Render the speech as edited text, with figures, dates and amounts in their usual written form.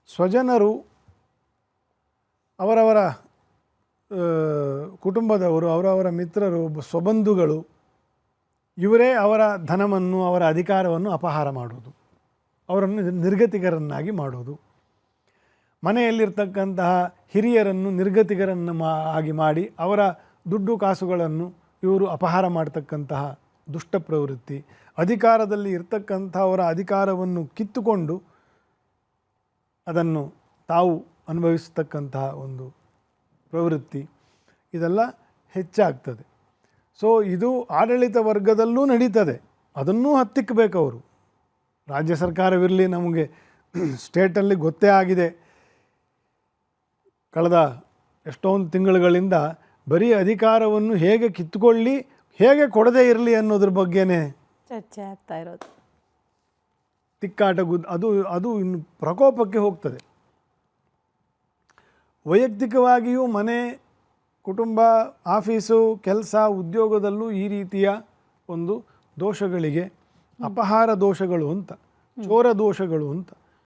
ಸ್ವಜನರು ಅವರವರ ಕುಟುಂಬದವರು ಅವರವರ ಮಿತ್ರರು ಸ್ವಬಂಧುಗಳು ಇವರೇ ಅವರ ಧನವನ್ನು ಅವರ ಅಧಿಕಾರವನ್ನು ಅಪಹಾರ ಮಾಡುವುದು, ಅವರನ್ನು ನಿರ್ಗತಿಕರನ್ನಾಗಿ ಮಾಡುವುದು, ಮನೆಯಲ್ಲಿರ್ತಕ್ಕಂತಹ ಹಿರಿಯರನ್ನು ನಿರ್ಗತಿಕರನ್ನು ಆಗಿ ಮಾಡಿ ಅವರ ದುಡ್ಡು ಕಾಸುಗಳನ್ನು ಇವರು ಅಪಹಾರ ಮಾಡ್ತಕ್ಕಂತಹ ದುಷ್ಟ ಪ್ರವೃತ್ತಿ, ಅಧಿಕಾರದಲ್ಲಿ ಇರ್ತಕ್ಕಂಥವರ ಅಧಿಕಾರವನ್ನು ಕಿತ್ತುಕೊಂಡು ಅದನ್ನು ತಾವು ಅನುಭವಿಸ್ತಕ್ಕಂತಹ ಒಂದು ಪ್ರವೃತ್ತಿ ಇದೆಲ್ಲ ಹೆಚ್ಚಾಗ್ತದೆ. ಸೊ ಇದು ಆಡಳಿತ ವರ್ಗದಲ್ಲೂ ನಡೀತದೆ, ಅದನ್ನೂ ಹತ್ತಿಕ್ಕಬೇಕು ಅವರು. ರಾಜ್ಯ ಸರ್ಕಾರವಿರಲಿ, ನಮಗೆ ಸ್ಟೇಟಲ್ಲಿ ಗೊತ್ತೇ ಆಗಿದೆ ಕಳೆದ ಎಷ್ಟೊಂದು ತಿಂಗಳುಗಳಿಂದ ಬರೀ ಅಧಿಕಾರವನ್ನು ಹೇಗೆ ಕಿತ್ತುಕೊಳ್ಳಿ ಹೇಗೆ ಕೊಡದೇ ಇರಲಿ ಅನ್ನೋದ್ರ ಬಗ್ಗೆನೇ ಚರ್ಚೆ ಆಗ್ತಾ ಇರೋದು. ತಿಕ್ಕಾಟ ಅದು ಇನ್ನು ಪ್ರಕೋಪಕ್ಕೆ ಹೋಗ್ತದೆ. ವೈಯಕ್ತಿಕವಾಗಿಯೂ ಮನೆ, ಕುಟುಂಬ, ಆಫೀಸು, ಕೆಲಸ, ಉದ್ಯೋಗದಲ್ಲೂ ಈ ರೀತಿಯ ಒಂದು ದೋಷಗಳಿಗೆ ಅಪಹಾರ ದೋಷಗಳು ಅಂತ, ಚೋರ ದೋಷಗಳು ಅಂತ